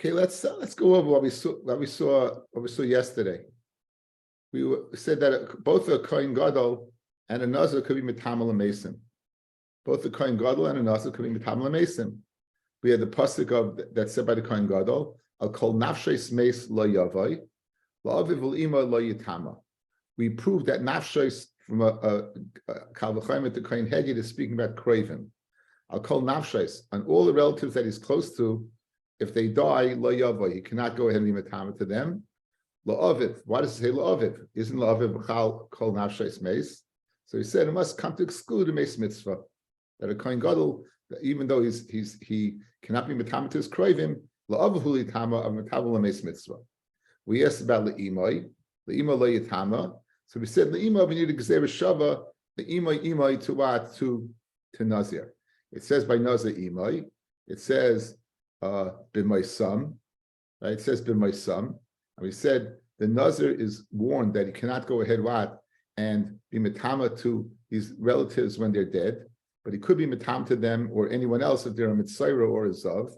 Okay, let's go over what we saw yesterday. Said that both a Kohen Gadol and a Nazir could be Metamal Mason. Both the Kohen Gadol and a Nazir could be Metamal Mason. We had the pasuk of that said by the Kohen Gadol, "I'll call nafshes meis lo yavai, la'aviv ul'ima lo yitama." We proved that nafshes from a Kal V'chaim at the Kohen Hedjid is speaking about craven. I'll call nafshes on all the relatives that he's close to. If they die, lo yavai, he cannot go ahead and be metama to them. La'aviv. Why does it say la'aviv? Isn't la'aviv call nafshes meis? So he said it must come to exclude a meis mitzvah. That a Kohen Gadol, even though he cannot be metama to his craven, la'aviv hu litama of metavul meis mitzvah. We asked about le'imai lo yitama. So we said le'imai we need a gzeira shava le'imai to what to Nazir. It says by Nazir imai. It says b'may sum, right? It says b'may sum. And we said the Nazir is warned that he cannot go ahead and be metama to his relatives when they're dead, but he could be metam to them or anyone else if they're a mitzayra or a zav.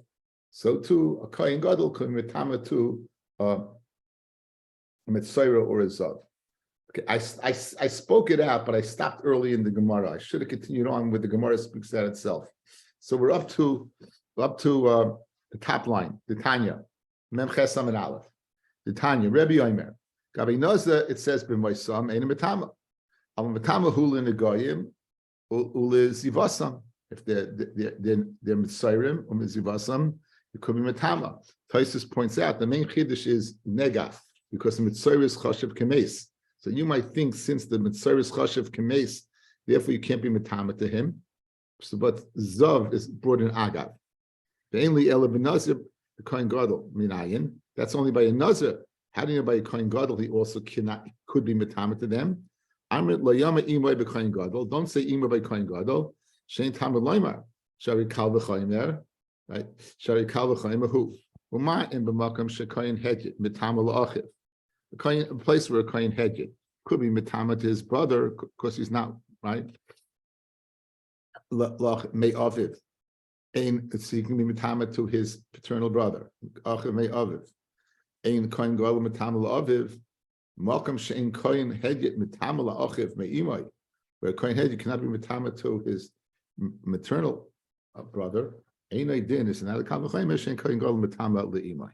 So too, a Kohen Gadol could be metama to a mitzayra or a zav. Okay, I spoke it out, but I stopped early in the Gemara. I should have continued on with the Gemara speaks out itself. So we're up to the top line, the Tanya, Mem Chesam and Aleph. The Tanya, Rabbi Omer. Gabi Nazir, it says b'moisam ein metama. Al metama hu l'negoyim ule zivasam. If they're mitzayrim or zivasam, it could be metama. Taisus points out the main chiddush is negaf because the mitzayr is chashav kemes. So you might think since the mitzayr is chashav kemes, therefore you can't be metama to him. So, but zav is brought in agav. The only ela b'nazir the Kohen Gadol minayin. That's only by a Nazir. How do you know by a Kohen Gadol he also could be metama to them? Amrit layama imay by Kohen Gadol. Don't say imay by Kohen Gadol. Shein tamar loymar. Shari kal v'chaymer, right? Shari kal v'chaymer who? Uma in b'makam shekoyin hedjit metama la'achiv. A place where a Kohen hedjit could be metama to his brother because he's not right. May aviv. So he can be metama to his paternal brother. Achiv may aviv. Ein Kohen Gadol metama la'aviv. Malkam she'ein Kohen Hedjit metama la'achiv me'imai. Where Kohen Hedjit cannot be metama to his maternal brother. Einay din is not a Kal V'chaim she'ein Kohen Gadol metama le'imai.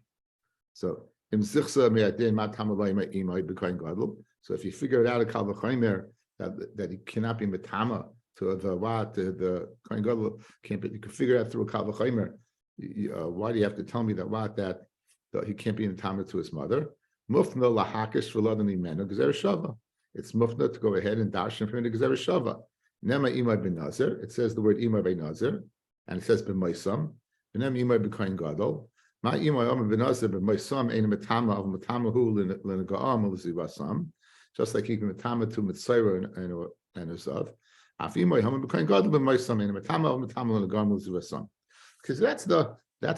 So im zichsa me'adin matama le'imai b'Kohen Gadol. So if you figure it out a Kal V'chaim that he cannot be metama to the Kohen Gadol can't be. You can figure out through a Kal V'chaim. Why do you have to tell me that he can't be metama to his mother? Mufna lahakish v'ladan imenu gzeira shava. It's mufna to go ahead and darshan from the gzeira shava. Nema imay ben Nazir. It says the word imay ben Nazir, and it says ben Moisam. Nem imay ben Kohen Gadol. Ma imay omer ben Nazir ben Moisam ein metama of metama hu l'negaam l'zivasam. Just like he can metama to mitzayra and a zav. Af imay omer ben Kohen Gadol ben Moisam ein metama of metama l'negaam l'zivasam. Because that's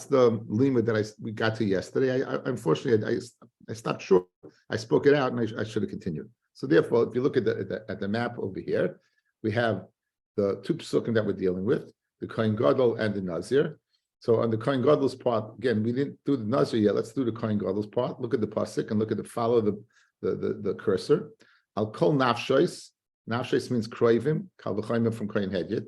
the lima that we got to yesterday. Unfortunately, I stopped short. I spoke it out, and I should have continued. So therefore, if you look at the map over here, we have the two psukim that we're dealing with, the Kohen Gadol and the Nazir. So on the Kohen Gadol's part, again, we didn't do the Nazir yet. Let's do the Kohen Gadol's part. Look at the pasuk and look at follow the cursor. I'll call nafshes. Nafshes means kroivim. Kal v'chaim from Kohen Hedjit.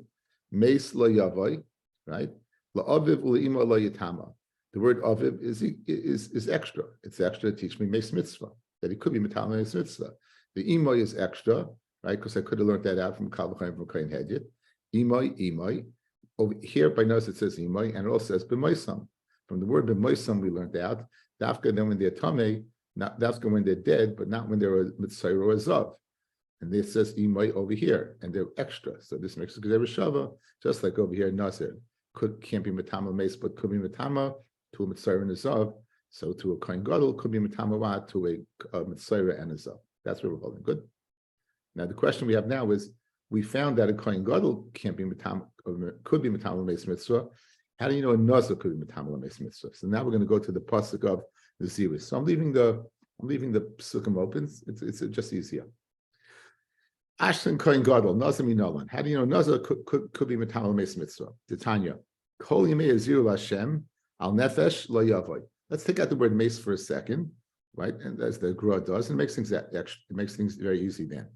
Meis lo yavai, right? La'aviv u'le'ima lo yitama. The word aviv is extra. It's extra to teach me meis mitzvah, that he could be metama meis mitzvah. The imay is extra, right? Because I could have learned that out from Kal V'chaim from Kohen Hedjit. Imay. Over here by notice it says imay, and it also says b'moisam. From the word b'moisam we learned out. Dafka then when they're tamei, not dafka when they're dead, but not when they're a mitzayr or a zav. And it says imay over here, and they're extra. So this makes it gzeira shava, just like over here in Nazir. Can't be metama meis, but could be metama to a mitzayra and a zav. So to a Kohen Gadol could be metama to a mitzayra and a zav. That's where we're holding. Good. Now the question we have now is: we found that a Kohen Gadol can't be metama, could be metama meis mitzvah. How do you know a nazir could be metama meis mitzvah? So now we're going to go to the pasuk of the zivis. So I'm leaving the psukim open. It's just easier. Ashton Kohen Gadol, Nazir Minolan. How do you know Nazir could be metama meis mitzvah? Titania. Kol yimei aziru Hashem al nefesh lo yavoy. let's take out the word mace for a second, right? And as the Gra does, it makes things very easy then.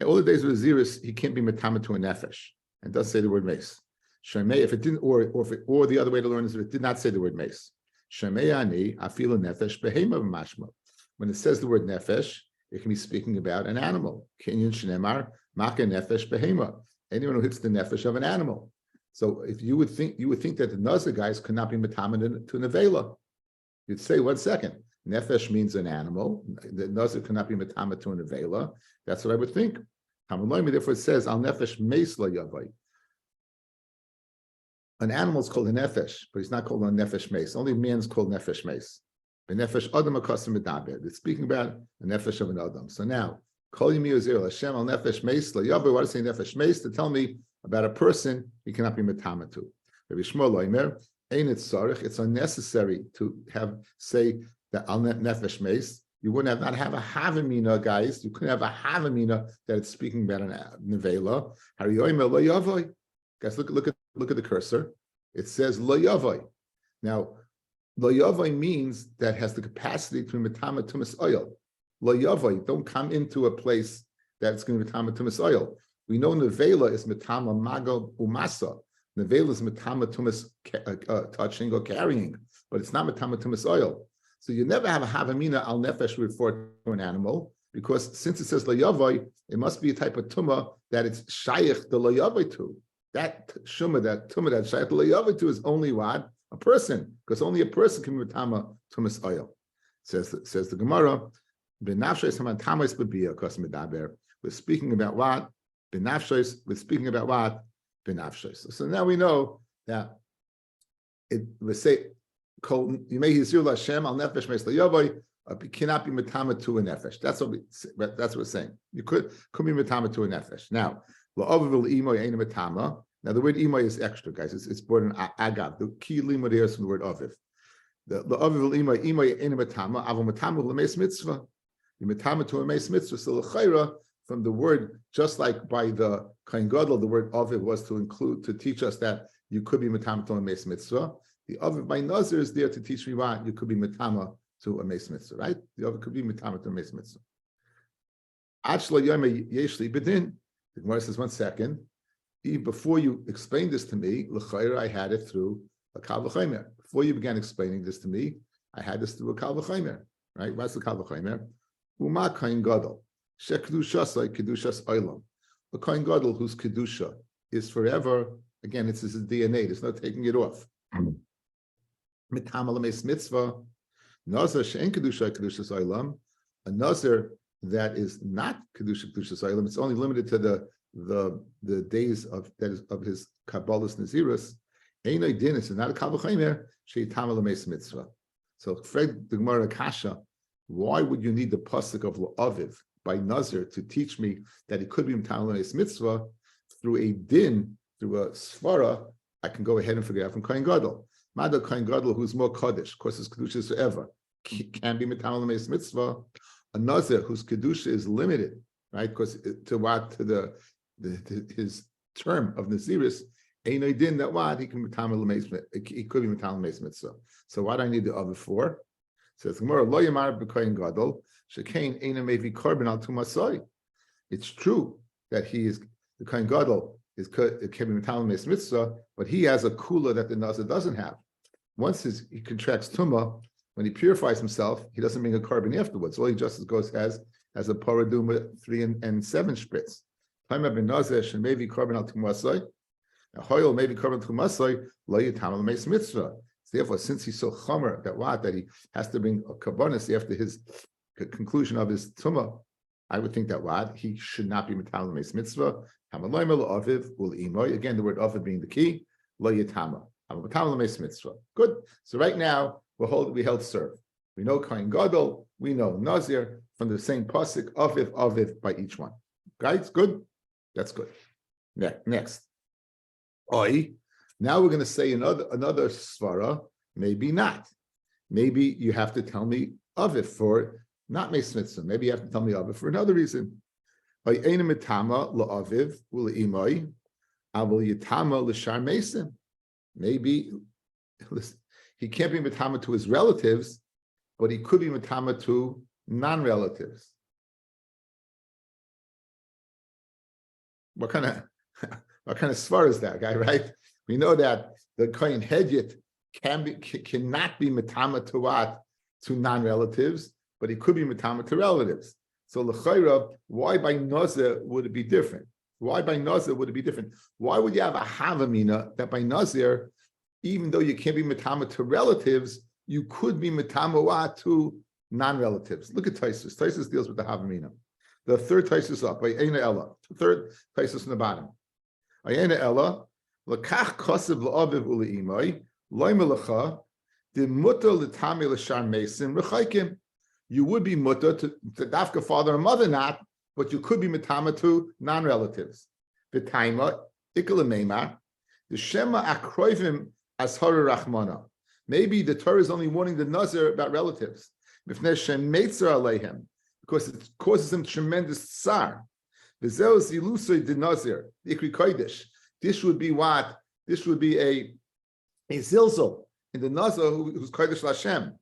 And all the days with Aziris, he can't be metama to a nefesh, and does say the word mace. Shemei, if it didn't, or the other way to learn is if it did not say the word mace. Shemei ani afilu nefesh behema mashma. When it says the word nefesh, it can be speaking about an animal. Kinyan shnemar maka nefesh behema. Anyone who hits the nefesh of an animal. So if you would think that the Nazir guys could not be metama to nevela. You'd say, 1 second, nefesh means an animal. The Nazir cannot be metama to a nevela. That's what I would think. Therefore it says, al nefesh meis la yavai. An animal is called a nefesh, but he's not called a nefesh mace. Only man's called nefesh mace. A nefesh adam akasim medaber. It's speaking about a nefesh of an adam. So now, kol yimi uzir Hashem al nefesh mace la yavai. What is saying nefesh mace? To tell me about a person he cannot be metama to. Rabbi Shmuel Loimer, ain't it sarich? It's unnecessary to say that al nefesh mace. You wouldn't not have a havamina, guys. You couldn't have a havamina that it's speaking about an nevela. Hariyoimer la yavai. Guys, look at the cursor. It says lo yavai. Now, lo yavai means that has the capacity to metama tumas oil. Lo yavai, don't come into a place that's going to be metama tumas oil. We know nevela is metama magal umasa. Nevela is metama tumas touching or carrying, but it's not metama tumas oil. So you never have a havamina al nefesh refer to an animal, because since it says lo yavai, it must be a type of tuma that it's shayich the lo yavai to. That shuma, that tuma, that shayat l'yavai to is only what? A person, because only a person can be matama tumas oil. Says the Gemara, b'nafshos hamantamis b'biyah kos medaber. We're speaking about what? B'nafshos. We're speaking about what? B'nafshos. So now we know that we say, "Kol yimei yizir l'Hashem al nefesh meis l'yavai." It cannot be matama to a nefesh. That's what we're saying. You could be matama to a nefesh. Now, la'avavil imoy ain't a matama. Now, the word imoy is extra, guys. It's brought in agav. The key limud here is from the word aviv. The aviv imoy ain't a matama. Aval matama l'meis mitzvah. You matama to a meis mitzvah. So l'chayra, from the word, just like by the Kohen Gadol, the word aviv was to teach us that you could be matama to a meis mitzvah. The aviv by Nazir is there to teach me what you could be matama to a meis mitzvah, right? The aviv could be matama to a meis mitzvah. Achla yoma yeshli bedin. The Gemara says, 1 second. Before you explained this to me, l'chayra, I had it through a kal v'chomer. Before you began explaining this to me, I had this through a kal v'chomer. Right? What's the kal v'chomer? Uma kohen gadol she kedushas kedushas olam. A kohen gadol whose kedusha is forever. Again, it's his DNA. There's no taking it off. Mitam alameis mitzvah. Nazir she'en kedusha kedushas olam. A nazir that is not kedusha kedushas olam. It's only limited to the days of his kabbalah's nazirus. Einay din is not a kal v'chomer she'itam alameis mitzvah. So, Fred the Gemara Kasha, why would you need the pasuk of La'aviv by Nazir to teach me that it could be M'talameis mitzvah through a din, through a svara? I can go ahead and figure out from Kohen Gadol. Mada Kohen Gadol, who's more Kaddish, of course his Kedusha is forever, can be M'talameis mitzvah. A Nazir whose Kedusha is limited, right? Because to his term of Nazirus, ain't din that what he can he could be M'talameis mitzvah. So what do I need the other for? Says Gemara, Lo Yamar b'Kohen Gadol shekain eina mevi korban al tumasoi. It's true that the Kohen Gadol is can be M'talameis mitzvah, but he has a kula that the Nazir doesn't have. Once he contracts tuma, when he purifies himself, he doesn't bring a korban afterwards. All he just goes as a paraduma 3 and 7 spritz. Taima ben Nazir shemevi korban al tumasoi. Hoyel maybe korban tumasoi lo yitalameis mitzvah. Therefore, since he's so chomer that he has to bring a kabbanis after his conclusion of his tumah, I would think that he should not be metalameis mitzvah. Again, the word aviv being the key. Lo yitama. Metalameis mitzvah. Good. So right now we held serve. We know Kohen Gadol. We know Nazir from the same pasuk aviv by each one. Guys, good. That's good. Next. Oi. Now we're going to say another svara, maybe not. Maybe you have to tell me of it for not meis mitzvah. Maybe you have to tell me of it for another reason. Maybe listen, he can't be matama to his relatives, but he could be matama to non-relatives. What kind of svar is that guy, right? We know that the kohen hedyet cannot be matama to what? To non-relatives, but he could be matama to relatives. So l'chayra, why by nazir would it be different? Why by nazir would it be different? Why would you have a havamina that by nazir, even though you can't be matama to relatives, you could be matama to non-relatives? Look at Taisus. Taisus deals with the havamina. The third Taisus up by Eina Ella. The third Taisus in the bottom. Eina Ella, lakach kosev la'aviv uleimai, loy melacha, the mutter l'tami l'shar mesim rechaykim. You would be mutter to dafka father and mother not, but you could be matama to non-relatives. The taima ikalameimah, the shema akroivim ashara rachmana. Maybe the Torah is only warning the nazir about relatives. Because it causes him tremendous tsar. This would be what? This would be a zilzal in the nazir who's kodesh Lashem.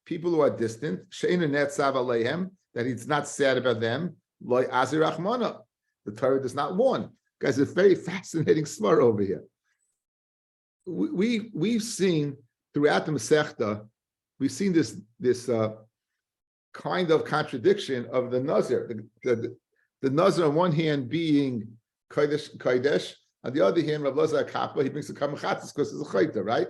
People who are distant, that he's not sad about them. The Torah does not warn. Guys, it's a very fascinating svar over here. We've seen throughout the Masechta, we've seen this kind of contradiction of the Nazir. The Nazir on one hand being Kodesh, on the other hand, Rav Loza Kappa, he brings the Kamachatzis because it's a Chayta, right?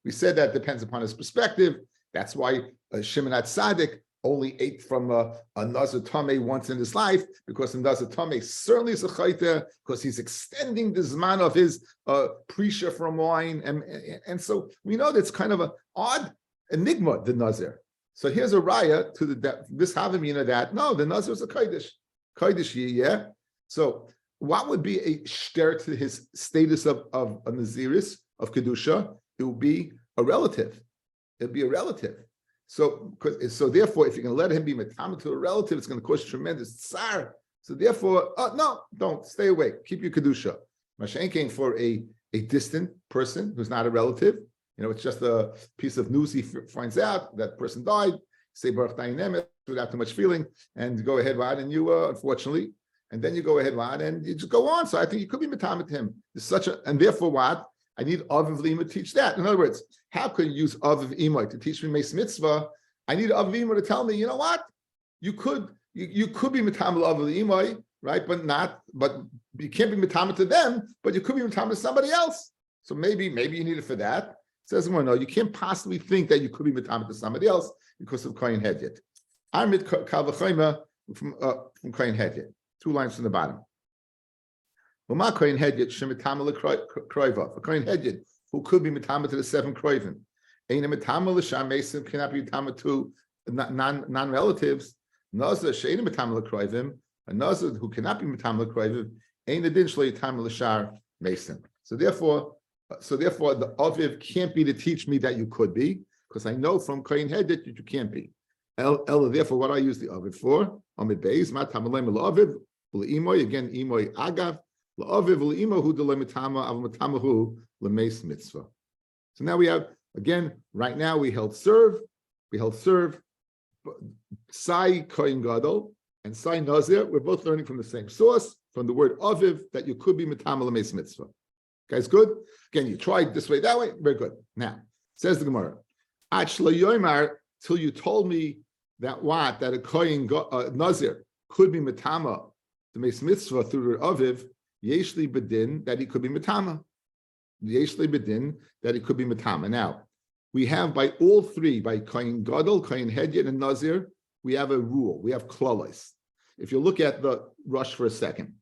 We said that depends upon his perspective. That's why Shimon HaTzadik only ate from a Nazir Tameh once in his life, because the Nazir Tameh certainly is a Chayta, because he's extending the Zman of his Prisha from wine. And so we know that's kind of an odd enigma, the Nazir. So here's a raya to this Havamina that, no, the Nazir is a Kodesh yeah. So what would be a shter to his status of a Naziris, of Kedusha? It would be a relative. It'd be a relative. So therefore, if you're going to let him be matama to a relative, it's going to cause tremendous tsar. So therefore, no, don't, stay away. Keep your Kedusha. Mashen came for a distant person who's not a relative. It's just a piece of news he finds out that person died. Say Baruch Dayanem without too much feeling, and go ahead, Rod, and you unfortunately, and then you go ahead, Rod, and you just go on. So I think you could be matama to him. And therefore, what? I need Aviv Lima to teach that. In other words, how can you use Aviv Imoy to teach me Meis Mitzvah? I need Aviv Imoy to tell me, you know what? You could be matama Aviv Imoy, right? But you can't be matama to them, but you could be matama to somebody else. So maybe you need it for that. Says no, you can't possibly think that you could be matama to somebody else because of kohen hedyet. Armit kalvachayma from kohen hedyet. 2 lines from the bottom. Uma kohen hedyet shemitama lekroiva. For kohen hedyet who could be matama to the 7 kroivim. Eina matama l'sham mesim cannot be matama to non-relatives. Nazir she'eina matama lekroivim. A nazir who cannot be matama lekroivim. Eina din shlo yitama l'shar mesim. So therefore, the Aviv can't be to teach me that you could be, because I know from Kohen Hedyet that you can't be. Therefore, what do I use the Aviv for? Amid Beis, Matamalem l'Aviv, l'Imoy, again, Imoy Agav, l'Aviv, l'Imohu, d'lemitama, avmatamahu, l'meis mitzvah. So now we have, again, right now we held serve, Sai Kohen Gadol, and Sai Nazir. We're both learning from the same source, from the word Aviv, that you could be matama l'meis mitzvah. Guys, good? Again, you tried this way, that way, very good. Now, says the Gemara, till you told me that a Kohen Nazir could be matama to Meis Mitzvah through the Aviv, yeshli bedin, that he could be matama. Yeshli bedin, that he could be matama. Now, we have by all three, by Kohen Gadol, Kohen Hedyet, and Nazir, we have a rule, we have klalos. If you look at the Rush for a second,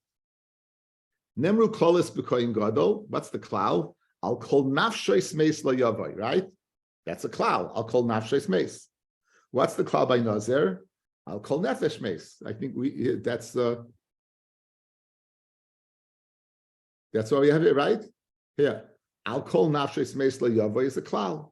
Nemru kolis b'koyin gadol. What's the klal? I'll call nafshois meis lo yavai. Right? That's a klal. I'll call nafshois meis. What's the klal by Nazir? I'll call nefesh meis. I think that's why we have it right here. I'll call nafshois meis lo yavai is a klal.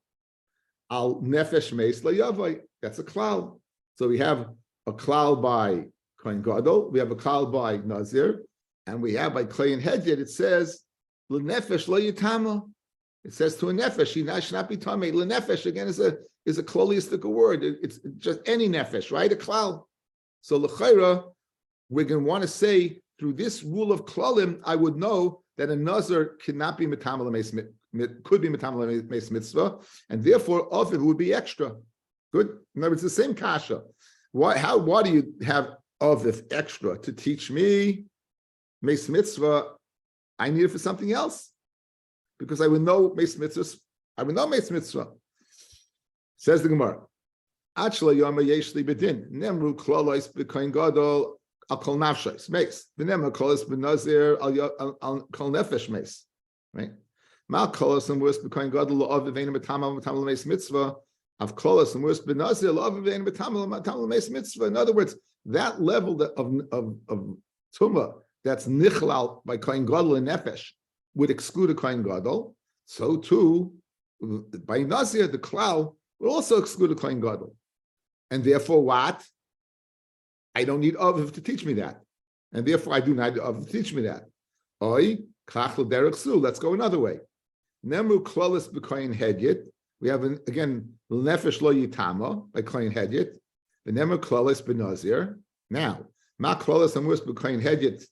I'll nefesh meis lo yavai. That's a klal. So we have a klal by koyin gadol. We have a klal by Nazir. And we have by Kohen Hedyet, it says, L'nefesh lo yitama. It says to a nefesh, she should not be tamei. Lenefesh again is a kloliistic word. It's just any nefesh, right? A klal. So l'chayra, we're going to want to say through this rule of klalim, I would know that a nazir cannot be metamal could be metamal meis mitzvah, and therefore aviv would be extra. Good. In other words, it's the same kasha. Why do you have aviv extra to teach me meis mitzvah? I need it for something else because I would know meis mitzvah. I would know meis mitzvah. Says the Gemara. Achla yama yeshli bedin nemru klolos b'koin gadol al kol nafshos meis v'nemru klolos b'nazir al kol nefesh meis. Right. Mal klolos and worse b'koin gadol la'aviv ein metamal meis mitzvah. Of klolos and worse b'nazir la'aviv ein metamal meis mitzvah. In other words, that level of tumah that's nichlal by kohen gadol and nefesh would exclude a kohen gadol. So too, by nazir the klal would also exclude a kohen gadol. And therefore, what? I don't need aviv to teach me that, and therefore I do not need aviv to teach me that. Oi kachel derech su. Let's go another way. Nemru klolis b'koyin hedyet. We have again nefesh lo yitama by koyin hedyet. The nemru klolis b'nazir. Now ma klolis amus b'koyin hedyet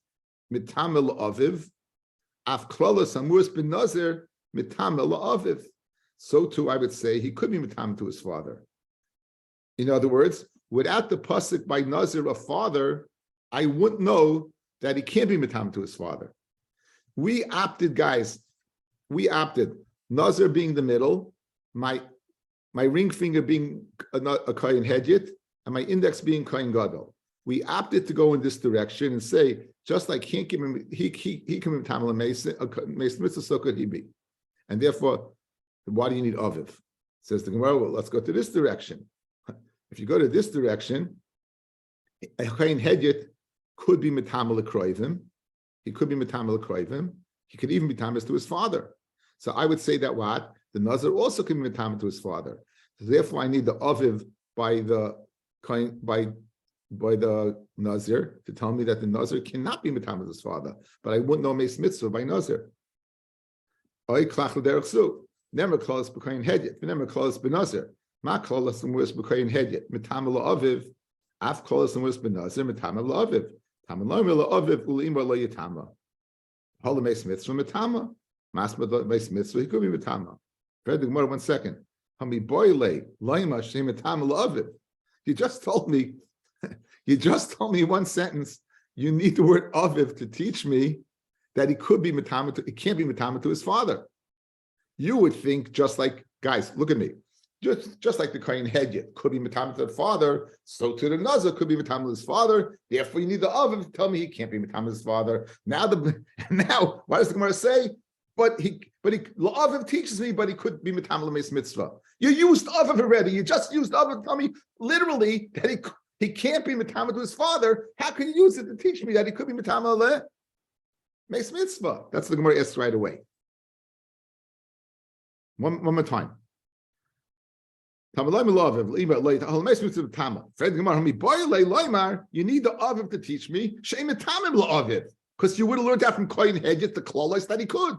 mitamel aviv. Af klolis amus b'nazir mitamel aviv. So too, I would say he could be mitam to his father. In other words, without the pasuk by Nazir a father, I wouldn't know that he can't be mitam to his father. We opted, guys. We opted Nazir being the middle, my ring finger being a kohen hedyet, and my index being kohen gadol. We opted to go in this direction and say, just like he can be mitam meis mitzvah, so could he be, and therefore, why do you need aviv? Says the Gemara. Well, let's go to this direction. If you go to this direction, a kohen hedyet could be metamal kroivim. He could be metamal kroivim. He could even be tamas to his father. So I would say that what the nazir also can be metamal to his father. So therefore, I need the aviv by the kohen by the nazir to tell me that the nazir cannot be metamal to his father. But I wouldn't know meis mitzvah by nazir. Oy klachel derech su. Never close b'kohen hedyet. Never close b'nazir. Ma klolas and worse b'koyin hedyet mitamel la'aviv, af klolas and worse b'nazir mitamel la'aviv. Tamal la'aviv u'limar lo yitama. Hola meis mitzvah mitama. Masma meis mitzvah he could be mitama. Read the Gemara 1 second. Hami boyle loima shem mitamel la'aviv. You just told me in one sentence. You need the word aviv to teach me that he could be mitama. He can't be mitama to his father. You would think just like guys. Look at me. Just like the kohen hedyet could be mitam to the father, so to the nazir could be mitam to his father. Therefore, you need the aviv to tell me he can't be mitam to his father. Now, why does the Gemara say? But aviv teaches me, but he could be mitam lemeis mitzvah. You used aviv already. You just used aviv to tell me literally that he can't be mitam to his father. How can you use it to teach me that he could be mitam lemeis mitzvah? That's what the Gemara asks right away. One more time. You need the aviv to teach me, because you would have learned that from kohen hedyet, the klolos that he could.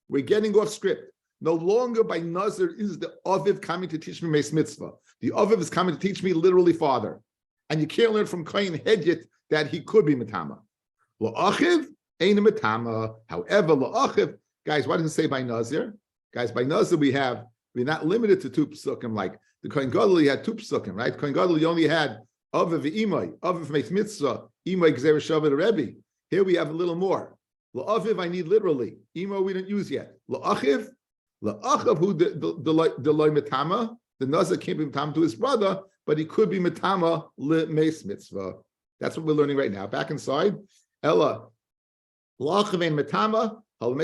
We're getting off script. No longer by nazir is the aviv coming to teach me meis mitzvah. The aviv is coming to teach me literally father, and you can't learn from kohen hedyet that he could be mitama. La'achiv ain't a mitama. However, la'achiv. Guys, why does it say by Nazir? Guys, by Nazir we're not limited to 2 psukim like the Kohen Gadol. He had 2 psukim, right? Kohen Gadol he only had Aviv v'Imay, Aviv meis mitzvah, Imay gzer shavah Rabbi. Here we have a little more. La'aviv I need literally. Imay we didn't use yet. La'achiv who the loy mitama. The Nazir can't be mitama to his brother, but he could be mitama meis mitzvah. That's what we're learning right now. Back inside, Ella la'achiv ein mitama. And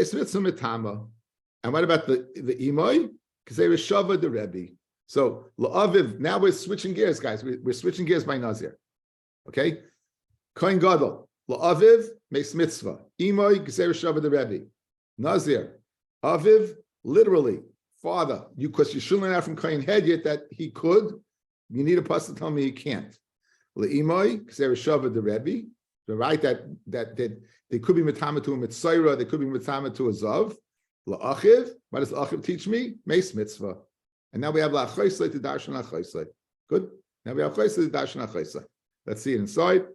what about the imoy? Because they were shava the Rebbe. So la'aviv. Now we're switching gears, guys. We're switching gears by Nazir. Okay, kohen gadol la'aviv meis mitzvah. Imoy gzer shava the Rebbe. Nazir aviv literally father. Because you shouldn't learn out from kohen hedyet that he could. You need a pasuk to tell me he can't. La'imoy gzer shava the Rebbe. The right that they could be mitama to a mitzayra, they could be mitama to a zav. La'achiv, what does achiv teach me? Meis mitzvah. And now we have la'achaysay to darshan achaysay. Good. Now we have chaysay to darshan achaysay. Let's see it inside.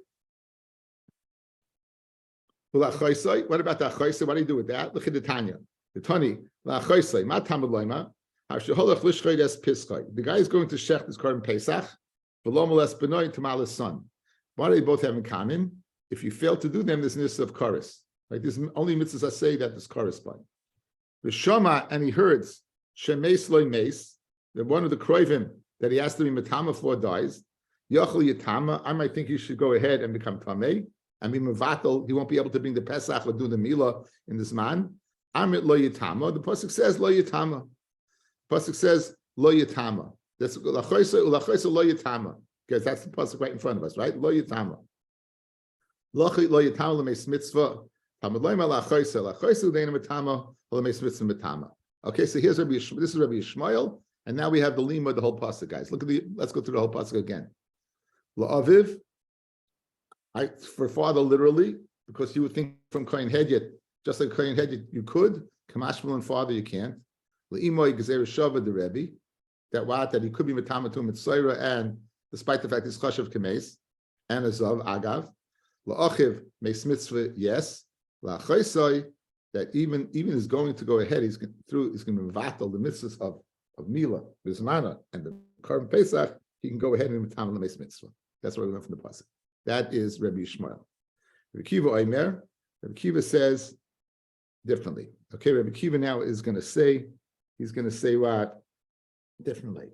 La'achaysay. What about the achaysay? What do you do with that? Look at the Tanya. The Tani la'achaysay. Ma tamad loima. Hasheholach lishchay des piskay. The guy is going to shech this korban Pesach. V'lo moles benoy tamal his son. What do they both have in common? If you fail to do them, there's mitzvah of chorus. Right? There's only mitzvahs I say that this correspond. The Shama, and he heard shemeis loy meis, that one of the kroivim that he has to be metama for dies. Yachol yitama. I might think he should go ahead and become tamei. I mean, mevatel. He won't be able to bring the Pesach or do the Milah in this man. Amit lo yitama. The pasuk says lo yitama. Pasuk says lo yitama. That's ulachoisa lo yitama. Because that's the pasuk right in front of us, right? Lo yitama. Lo yitama l'meis mitzvah. Tamad loyma lachoisa lachoisa u'deina mitama l'meis mitzvah mitama. Okay, so here's Rabbi. This is Rabbi Yishmael, and now we have the lima, the whole pasuk, guys. Let's go through the whole pasuk again. La'aviv. For father, literally, because you would think from Kohen Hedyet, just like Kohen Hedyet, you could. Kamashmal and father, you can't. Le'imoy gezer shava the Rebbe, that he could be mitama to mitzayra, and despite the fact he's chashav kemes and azav agav. La'achiv meis mitzvah, yes. La'chaysai, that even is going to go ahead. He's going to mevatel the mitzvahs of Mila, Bismana, and the Korban Pesach. He can go ahead and mitama the meis mitzvah. That's where we went from the pasuk. That is Rabbi Yishmael. Rabbi Kiva Omer. Rabbi Kiva says differently. Okay, Rabbi Kiva now is going to say, he's going to say what? Differently.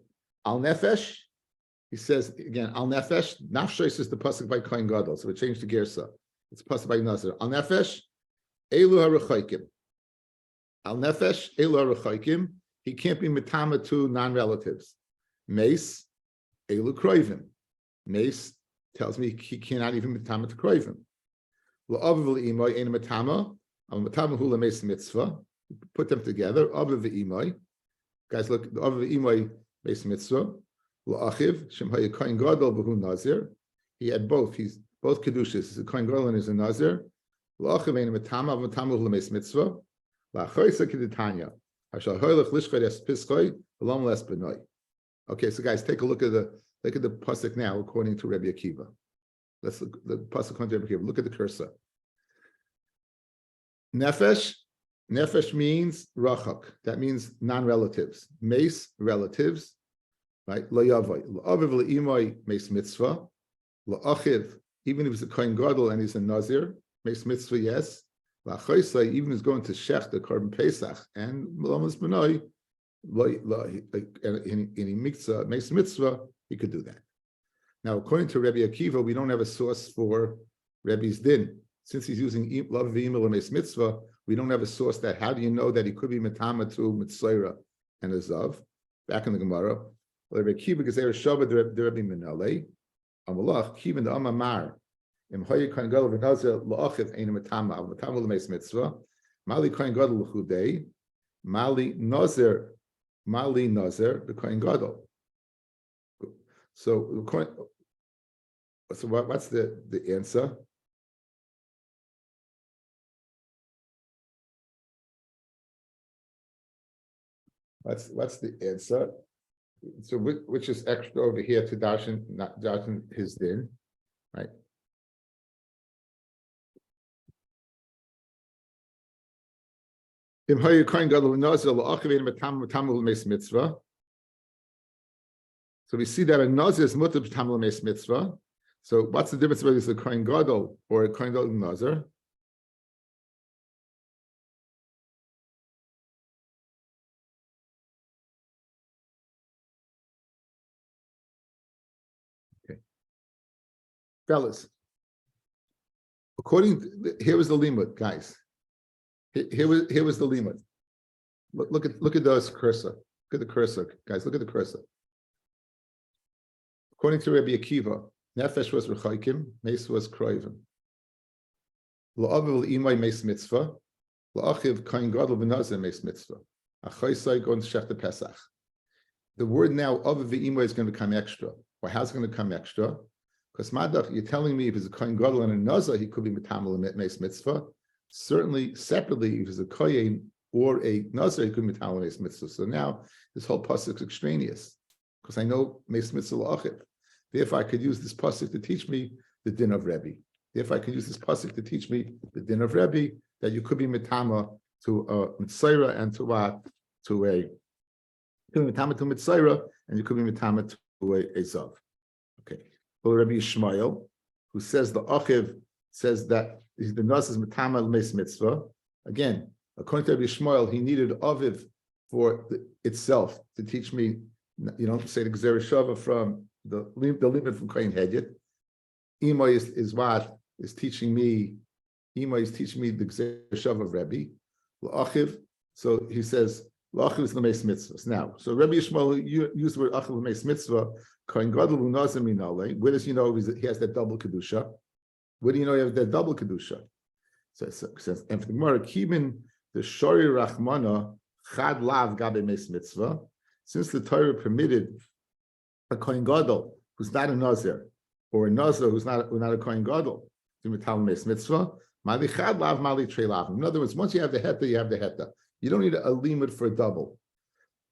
Al Nefesh, he says again, Al Nefesh, Nafshois is the pasuk by Kohen Gadol, so we changed to Gersa. It's pasuk by Nazir. Al Nefesh, Elu HaRechaikim. Al Nefesh, Elu HaRechaikim. He can't be mitama to non-relatives. Meis, Elu Kroivim. Meis tells me he cannot even mitama to kroivim. La'aviv le'imoy ein mitama, al mitama hu le'meis mitzvah. Put them together. Aviv ve'imoy. Guys, look. Aviv ve'imoy meis mitzvah. La'achiv shem haya kohen gadol v'hu nazir. He had both. He's both kedushas. He's a kohen gadol and he's a nazir. La'achiv ein mitama, al mitama hu le'meis mitzvah. La'achoysa kedetanya. Hashal hoylech lishchay es piskoy v'lom les benoy. Okay, so guys, take a look at the pasuk now, according to Rabbi Akiva. Let's look the pasuk according to Rabbi Akiva. Look at the cursor. Nefesh means rachak. That means non-relatives. Meis, relatives, right? Lo yavai. La'aviv le'imoy meis mitzvah. La'achiv, even if he's a kohen gadol and he's a nazir, meis mitzvah, yes. La'achoisai, even if he's going to shech the korban Pesach and malamas b'noi, any mitzvah, he could do that. Now, according to Rabbi Akiva, we don't have a source for Rabbi's din. Since he's using love v'imel or meis mitzvah, we don't have a source that, how do you know that he could be mitama to mitzayra and a zav? Back in the Gemara, Rabbi Akiva gezer shava the Rabbi Menalei, amalach kiven the amamar, im hoye kohen gadol v'nazir la'achiv ein mitama al mitama l'meis mitzvah, mali kohen gadol l'chudei, mali nazir, the kohen gadol. So what's the answer? What's the answer? So which is extra over here to darshan his din, right? So we see that a nazir is mutar b'tam l'meis mitzvah. So what's the difference whether it's a kohen gadol or a kohen gadol nazir? Okay, fellas. Here was the limud, guys. Here was the limud. Look at those cursor. Look at the cursor, guys. Look at the cursor. According to Rabbi Akiva, nefesh was rechaikim, meis was kroivim. La'aviv le'imoy meis mitzvah, la'achiv kohen gadol v'nazir meis mitzvah. Achaysai going to shech the Pesach. The word now aviv ve'imoy is going to become extra. Well, how's it going to come extra? Because Madach, you're telling me if he's a Kohen Gadol and a Nazir, he could be Metamel Meis Mitzvah. Certainly, separately, if he's a Kohen or a Nazir, he could be Metamel Meis Mitzvah. So now this whole pasuk is extraneous, because I know Meis Mitzvah L'Achiv. Therefore, I could use this pasuk to teach me the din of Rabbi. Therefore, I could use this pasuk to teach me the din of Rabbi, that you could be Metama to a Mitzayra and to what? To a, you could be Metama to Mitzayra, and you could be Metama to a Zav. Okay. Well, Rabbi Yishmael, who says the Achiv says that the Nas is Metama Meis Mitzvah. Again, according to Rabbi Yishmael, he needed Aviv for itself to teach me, you know, say the Gzera Shava from the limit from Kohen Hedyet. Ima is what is teaching me. Ima is teaching me the Gzera Shava of Rabbi. L'Achiv. So he says L'Achiv is the Meis Mitzvahs. Now, so Rabbi Yishmael used the word Achiv Meis Mitzvah. Kohen Gadol Unazim Minale. Where does he know he has that double kedusha? Where do you know he has that double kedusha? So it says, and for the Gemara, Kibin the Shori Rachmana Chad Lav Gabe Meis Mitzvah. Since the Torah permitted a Kohen Gadol who's not a Nazir, or a Nazir who's not a Kohen Gadol to Metal Meis Mitzvah, Mali Chad Lav, Mali Trei Lav. In other words, once you have the Heta, you have the Heta. You don't need a limit for a double.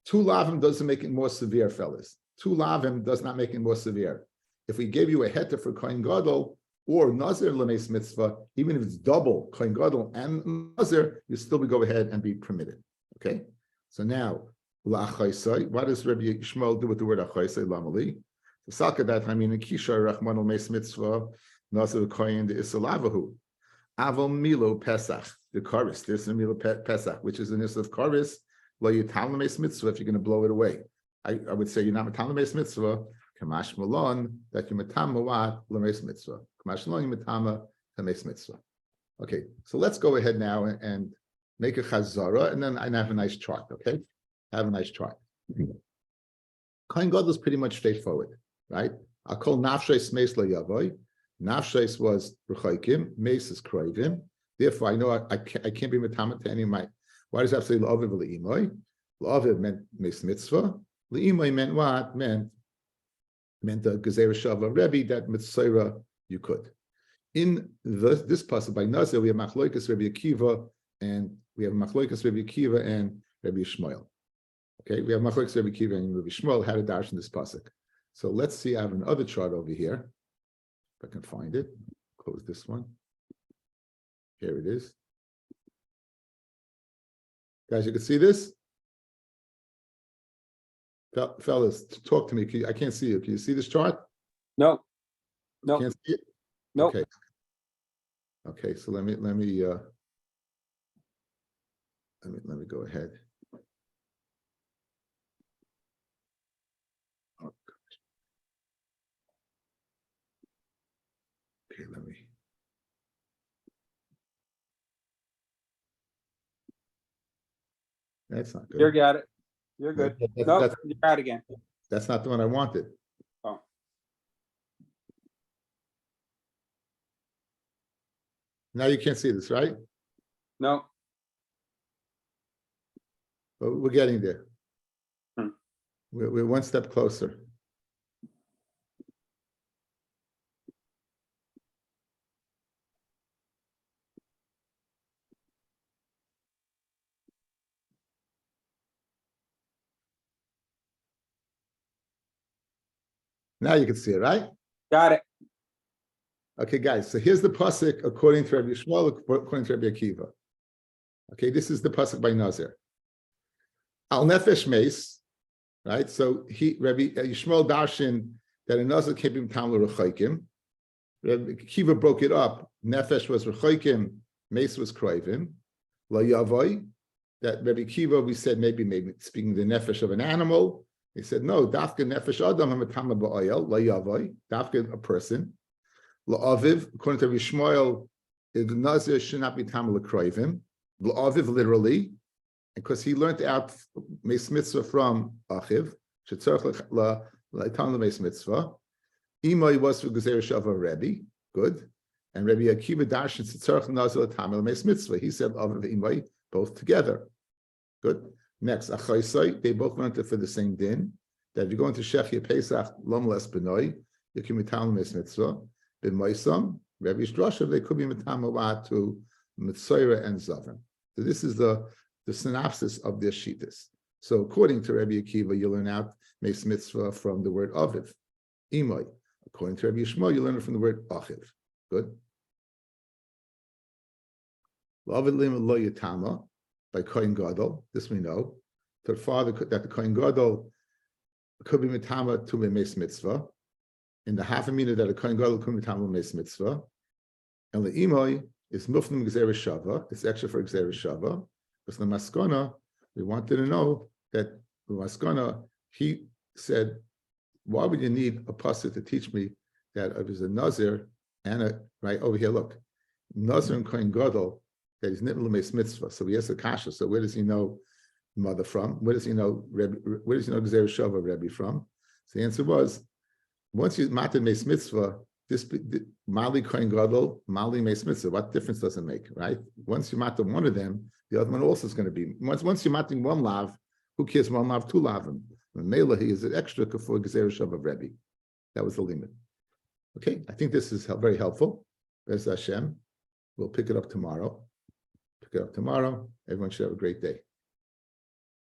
2 Lavim doesn't make it more severe, fellas. 2 Lavim does not make it more severe. If we gave you a Heta for Kohen Gadol or Nazir L'Meis Mitzvah, even if it's double Kohen Gadol and Nazir, you still would go ahead and be permitted. Okay? So now, La'achaisai, what does Rabbi Yishmael do with the word achaisai? Lamali. So Salkadat, I mean, in Kisha Rachman Meis Mitzvah, Nazir Kohen the Isalavahu. Aval Milo Pesach, the Karis. There's a Milo Pesach, which is the Nis of Karis. Lo Yitam Meis Mitzvah, if you're going to blow it away. I would say you're not Matam Meis Mitzvah, Kamash Malon, that you Matam Mawat Meis Mitzvah. Kamash Malon, you Matama Meis Mitzvah. Okay, so let's go ahead now and make a Chazara, and then I have a nice chart, okay? Have a nice chart. Kohen Gadol is pretty much straightforward, right? I call Nafshes Meis Lo Yavoy. Nafshes was Rechoikim, Meis is Kroivim. Therefore, I know I can't be Matama to any of my. Why does that say L'Aviv L'Imoy? L'Aviv meant Meis Mitzvah. L'Imoy meant what? Meant the Gezerah Shava Rebbe, that Mitzvah you could. In this passage by Nazir, we have Machloikas Rabbi Akiva, and we have Machloikas Rabbi Akiva and Rabbi Yishmael. Okay, we have Machloikas Rabbi Akiva and Rabbi Yishmael, how to dash in this pasuk. So let's see, I have another chart over here. If I can find it. Close this one. Here it is. Guys, you can see this? Fellas, talk to me. I can't see it. Can you see this chart? No. Can't see it? No. Okay. Okay, so let me go ahead. Oh, gosh. Okay, let me. That's not good. You got it. You're good. No, you're out again. That's not the one I wanted. Oh. Now you can't see this, right? No. But we're getting there. We're one step closer. Now you can see it, right? Got it. Okay, guys, so here's the pasuk according to Rabbi Yishmael, according to Rabbi Akiva. Okay, this is the pasuk by Nazir. Al nefesh meis, right? So Rabbi Yishmael darshan that a Nazir can't be tam l'rechaykim. Rabbi Akiva broke it up. Nefesh was rechaykim, meis was kroivim. La yavoy, that Rabbi Akiva, we said maybe speaking the nefesh of an animal. He said no, dafka nefesh adam hamatama ba'ayel la yavoy, dafka a person. La'aviv, according to Rabbi Yishmael, the Nazir should not be tam l'kroivim. La'aviv, literally, because he learned out Meis Mitzvah from Achiv. Shetzarech la'tam Meis Mitzvah. Imay was for Gezerah Shava Rebbe, good. And Rabbi Akiva darshan shetzarech Nazir l'tam Meis Mitzvah. He said Aviv Imay both together, good. Next, Achaisai, they both went for the same din. That if you go into Shechia Pesach, Lom Les Benoi, you can be mitam mes mitzvah. B'moisam, Rabbi Drasha, they could be mitam to mitzvah and zavan. So this is the synopsis of their shittas. So according to Rabbi Akiva, you learn out mes mitzvah from the word aviv, imoy. According to Rabbi Yishmael, you learn it from the word achiv. Good. L'avid lim lo yitama by kohen gadol. This we know. To the father that the kohen gadol could be mitama to mes mitzvah. In the half a minute that a kohen gadol could be mitama mes mitzvah. And the imoy is mufnim gzeres shava. It's extra for gzeres shava. Because the maskana, we wanted to know that the maskana, he said, why would you need a pasuk to teach me that it was a nazir and a, right over here, look, nazir and kohen gadol, that he's nitmel mes mitzvah. So he has a kasha. So where does he know mother from? Where does he know Rebbe, where does he know gzeres shava Rebbe from? So the answer was, once you matter mes mitzvah, this mali kohen gadol, mali mes mitzvah. What difference does it make, right? Once you matter one of them, the other one also is going to be. Once you're matting one lav, who cares one lav, two lavim? Mela, he is an extra for gzeres shava Rebbe. That was the limit. Okay, I think this is very helpful. Bez Hashem. We'll pick it up tomorrow. Everyone should have a great day.